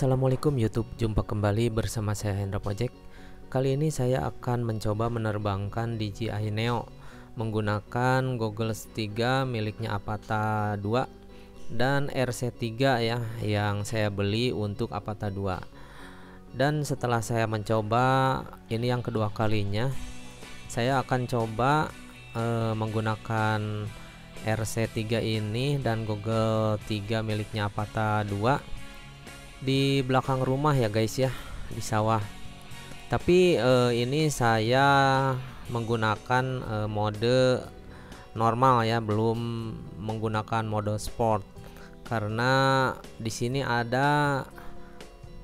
Assalamualaikum YouTube, jumpa kembali bersama saya Hendra Project. Kali ini saya akan mencoba menerbangkan DJI Neo menggunakan Goggles 3 miliknya Avata 2 dan RC3 ya, yang saya beli untuk Avata 2. Dan setelah saya mencoba, ini yang kedua kalinya, saya akan coba menggunakan RC3 ini dan Google 3 miliknya Avata 2 di belakang rumah ya guys ya, di sawah. Tapi ini saya menggunakan mode normal ya, belum menggunakan mode sport karena di sini ada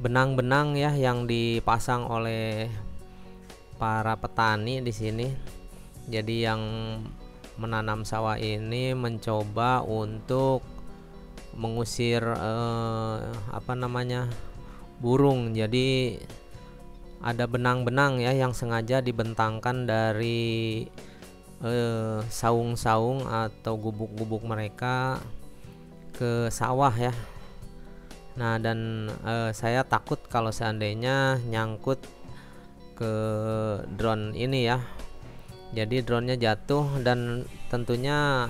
benang-benang ya yang dipasang oleh para petani di sini. Jadi yang menanam sawah ini mencoba untuk mengusir burung. Jadi ada benang-benang ya yang sengaja dibentangkan dari saung-saung atau gubuk-gubuk mereka ke sawah ya. Nah, dan saya takut kalau seandainya nyangkut ke drone ini ya, jadi drone-nya jatuh. Dan tentunya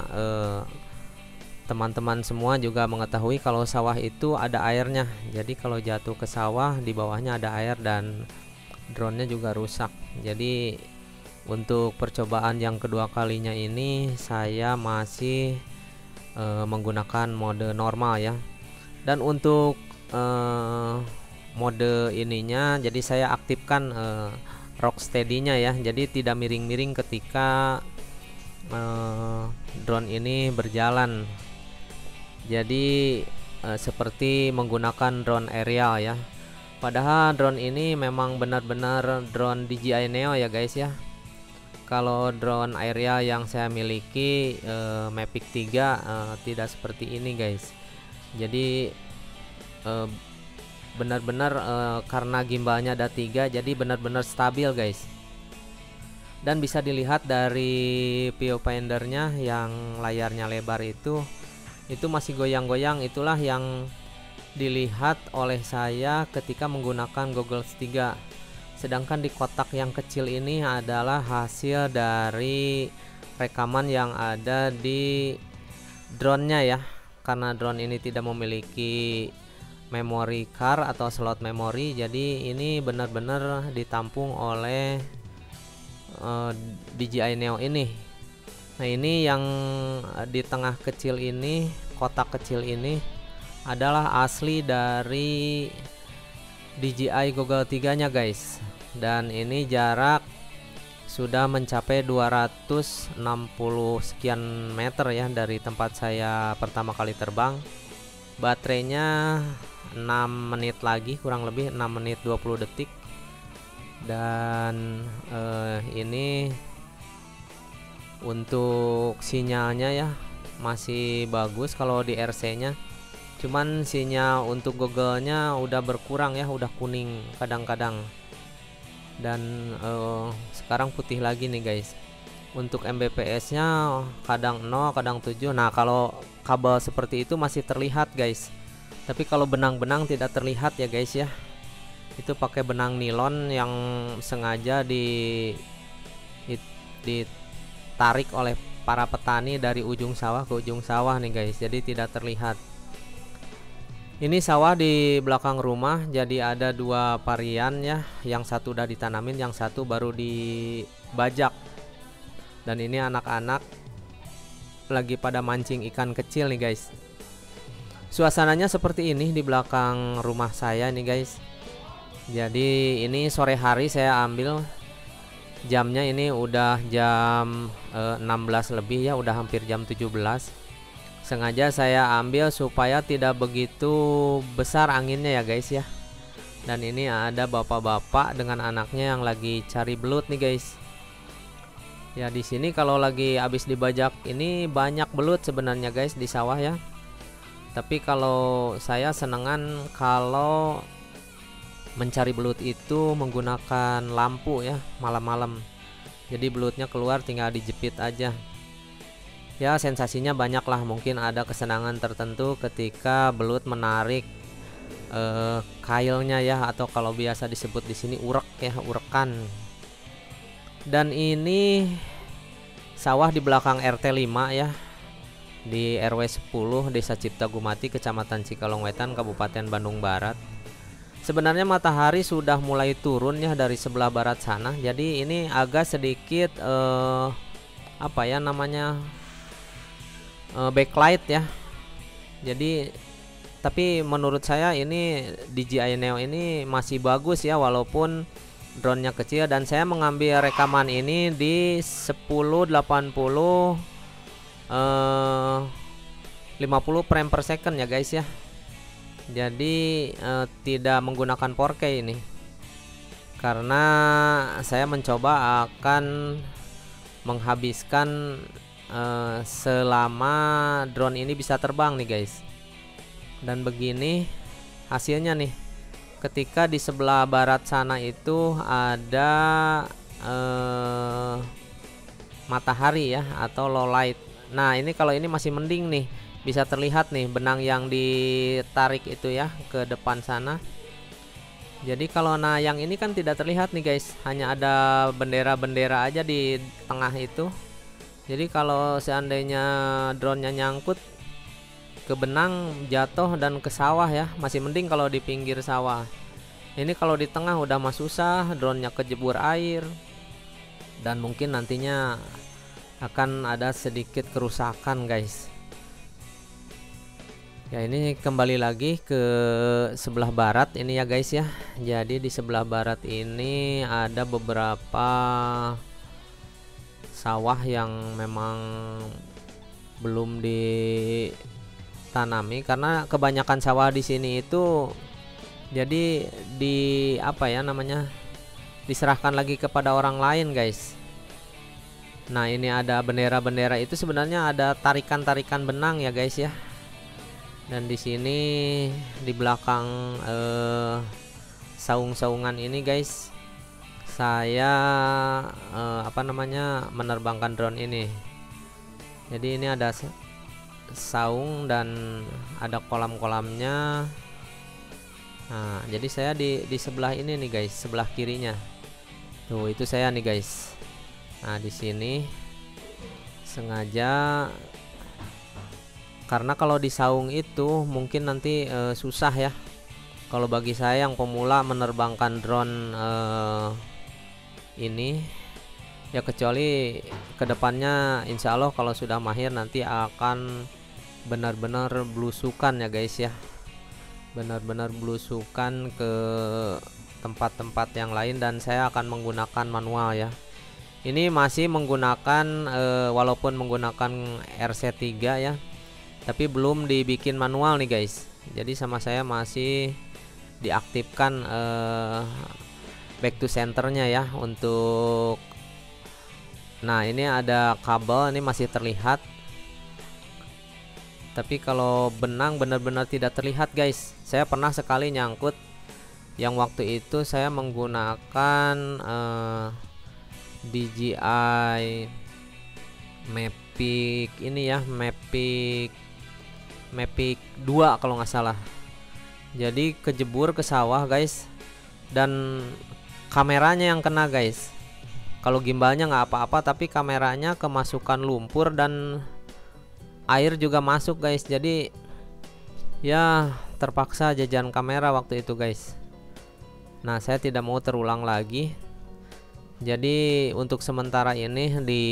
teman-teman semua juga mengetahui kalau sawah itu ada airnya. Jadi kalau jatuh ke sawah, di bawahnya ada air dan drone-nya juga rusak. Jadi untuk percobaan yang kedua kalinya ini saya masih menggunakan mode normal ya. Dan untuk mode ininya, jadi saya aktifkan rock steady-nya ya. Jadi tidak miring-miring ketika drone ini berjalan. Jadi seperti menggunakan drone aerial ya. Padahal drone ini memang benar-benar drone DJI Neo ya guys ya. Kalau drone aerial yang saya miliki Mavic 3 tidak seperti ini guys. Jadi benar-benar karena gimbalnya ada 3, jadi benar-benar stabil guys. Dan bisa dilihat dari viewfindernya yang layarnya lebar itu masih goyang-goyang. Itulah yang dilihat oleh saya ketika menggunakan Goggles 3. Sedangkan di kotak yang kecil ini adalah hasil dari rekaman yang ada di drone-nya ya. Karena drone ini tidak memiliki memory card atau slot memori, jadi ini benar-benar ditampung oleh DJI Neo ini. Nah, ini yang di tengah kecil ini, kotak kecil ini adalah asli dari DJI Google 3 nya guys. Dan ini jarak sudah mencapai 260 sekian meter ya dari tempat saya pertama kali terbang. Baterainya 6 menit lagi, kurang lebih 6 menit 20 detik. Dan ini untuk sinyalnya ya masih bagus kalau di RC nya, cuman sinyal untuk Google-nya udah berkurang ya, udah kuning kadang-kadang. Dan sekarang putih lagi nih guys. Untuk Mbps nya kadang 0 kadang 7. Nah, kalau kabel seperti itu masih terlihat guys, tapi kalau benang-benang tidak terlihat ya guys ya. Itu pakai benang nilon yang sengaja ditarik oleh para petani dari ujung sawah ke ujung sawah nih guys, jadi tidak terlihat. Ini sawah di belakang rumah, jadi ada 2 varian ya. Yang satu udah ditanamin, yang satu baru dibajak. Dan ini anak-anak lagi pada mancing ikan kecil nih guys. Suasananya seperti ini di belakang rumah saya nih guys. Jadi ini sore hari saya ambil, jamnya ini udah jam 16 lebih ya, udah hampir jam 17. Sengaja saya ambil supaya tidak begitu besar anginnya ya guys ya. Dan ini ada bapak-bapak dengan anaknya yang lagi cari belut nih guys. Ya, di sini kalau lagi habis dibajak ini banyak belut sebenarnya guys di sawah ya. Tapi kalau saya senengan kalau mencari belut itu menggunakan lampu ya, malam-malam. Jadi belutnya keluar tinggal dijepit aja. Ya, sensasinya banyak lah, mungkin ada kesenangan tertentu ketika belut menarik kailnya ya, atau kalau biasa disebut di sini urek ya, urekan. Dan ini sawah di belakang RT 5 ya, di RW 10 Desa Cipta Gumati, Kecamatan Cikalong Wetan, Kabupaten Bandung Barat. Sebenarnya matahari sudah mulai turun ya dari sebelah barat sana. Jadi ini agak sedikit apa ya namanya, backlight ya. Jadi tapi menurut saya ini DJI Neo ini masih bagus ya, walaupun drone-nya kecil. Dan saya mengambil rekaman ini di 1080 50 frame per second ya guys ya. Jadi tidak menggunakan 4K ini, karena saya mencoba akan menghabiskan selama drone ini bisa terbang nih guys. Dan begini hasilnya nih, ketika di sebelah barat sana itu ada matahari ya, atau low light. Nah ini kalau ini masih mending nih, bisa terlihat nih benang yang ditarik itu ya ke depan sana. Jadi kalau yang ini kan tidak terlihat nih guys, hanya ada bendera-bendera aja di tengah itu. Jadi kalau seandainya drone-nya nyangkut ke benang, jatuh dan ke sawah ya, masih mending kalau di pinggir sawah. Ini kalau di tengah udah mah susah, drone-nya kejebur air, dan mungkin nantinya akan ada sedikit kerusakan guys. Ya ini kembali lagi ke sebelah barat ini ya guys ya. Jadi di sebelah barat ini ada beberapa sawah yang memang belum ditanami, karena kebanyakan sawah di sini itu jadi di apa ya namanya, diserahkan lagi kepada orang lain guys. Nah ini ada bendera-bendera itu sebenarnya ada tarikan-tarikan benang ya guys ya. Dan di sini di belakang saung-saungan ini guys, saya apa namanya, menerbangkan drone ini. Jadi ini ada saung dan ada kolam-kolamnya. Nah jadi saya di sebelah ini nih guys, sebelah kirinya tuh, itu saya nih guys. Nah di sini sengaja, karena kalau di saung itu mungkin nanti susah ya. Kalau bagi saya yang pemula menerbangkan drone ini ya, kecuali kedepannya insya Allah kalau sudah mahir nanti akan benar-benar belusukan ya guys ya, benar-benar belusukan ke tempat-tempat yang lain, dan saya akan menggunakan manual ya. Ini masih menggunakan walaupun menggunakan RC3 ya, tapi belum dibikin manual nih guys. Jadi sama saya masih diaktifkan back to centernya ya untuk. Nah ini ada kabel, ini masih terlihat, tapi kalau benang benar-benar tidak terlihat guys. Saya pernah sekali nyangkut, yang waktu itu saya menggunakan DJI Mavic ini ya, Mavic 2 kalau nggak salah. Jadi kejebur ke sawah guys, dan kameranya yang kena guys. Kalau gimbalnya nggak apa-apa, tapi kameranya kemasukan lumpur dan air juga masuk guys. Jadi ya terpaksa jajan kamera waktu itu guys. Nah saya tidak mau terulang lagi. Jadi untuk sementara ini di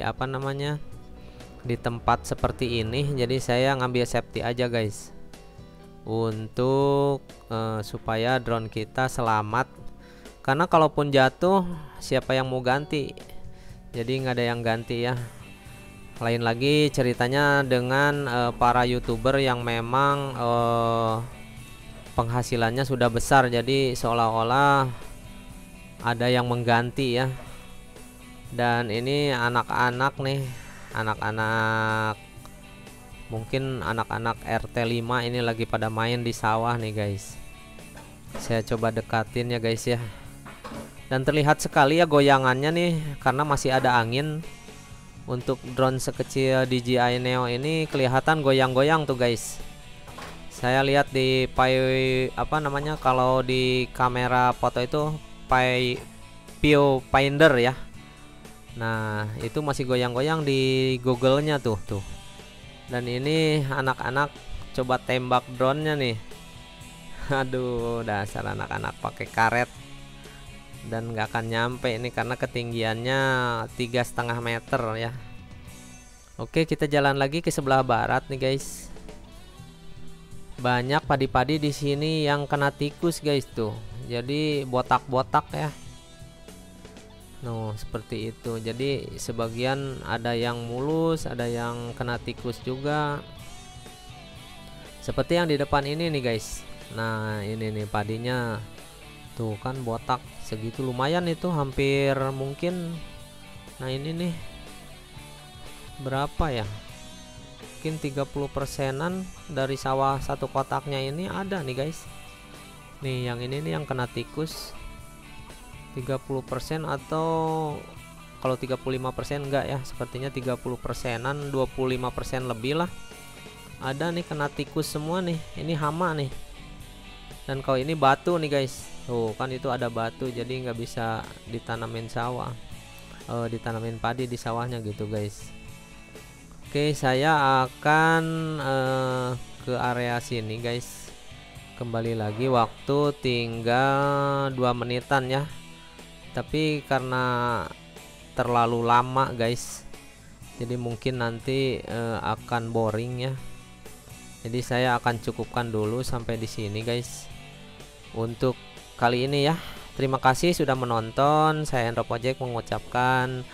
apa namanya, di tempat seperti ini, jadi saya ngambil safety aja guys, untuk supaya drone kita selamat. Karena kalaupun jatuh, siapa yang mau ganti? Jadi nggak ada yang ganti ya. Lain lagi ceritanya dengan para YouTuber yang memang penghasilannya sudah besar, jadi seolah-olah ada yang mengganti ya. Dan ini anak-anak nih, anak-anak, mungkin anak-anak RT 5 ini lagi pada main di sawah nih guys. Saya coba dekatin ya guys ya. Dan terlihat sekali ya goyangannya nih, karena masih ada angin. Untuk drone sekecil DJI Neo ini kelihatan goyang-goyang tuh guys. Saya lihat di apa namanya, kalau di kamera foto itu viewfinder ya. Nah, itu masih goyang-goyang di Google-nya tuh. Dan ini anak-anak coba tembak drone-nya nih. Aduh, dasar anak-anak pakai karet. Dan nggak akan nyampe ini karena ketinggiannya 3,5 meter ya. Oke, kita jalan lagi ke sebelah barat nih guys. Banyak padi-padi di sini yang kena tikus guys tuh. Jadi botak-botak ya. No, seperti itu. Jadi sebagian ada yang mulus, ada yang kena tikus juga. Seperti yang di depan ini nih guys. Nah, ini nih padinya. Tuh kan botak segitu, lumayan itu, hampir mungkin. Nah, ini nih berapa ya? Mungkin 30%-an dari sawah satu kotaknya ini ada nih guys. Nih yang ini nih yang kena tikus. 30% atau kalau 35% enggak ya, sepertinya 30%-an, 25% lebih lah. Ada nih kena tikus semua nih. Ini hama nih. Dan kalau ini batu nih guys. Tuh kan itu ada batu, jadi nggak bisa ditanamin sawah. Ditanamin padi di sawahnya gitu guys. Oke, saya akan ke area sini guys. Kembali lagi, waktu tinggal 2 menitan ya. Tapi karena terlalu lama guys, jadi mungkin nanti akan boring ya. Jadi saya akan cukupkan dulu sampai di sini guys untuk kali ini ya. Terima kasih sudah menonton. Saya Endro Project mengucapkan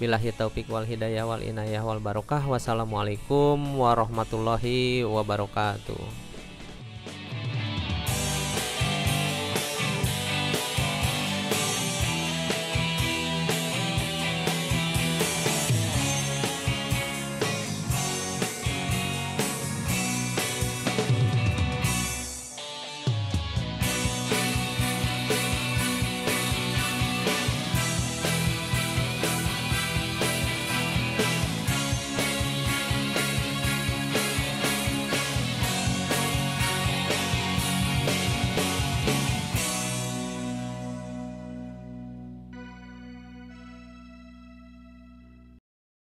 billahi taufik wal hidayah wal inayah wal barokah. Wassalamualaikum warahmatullahi wabarakatuh.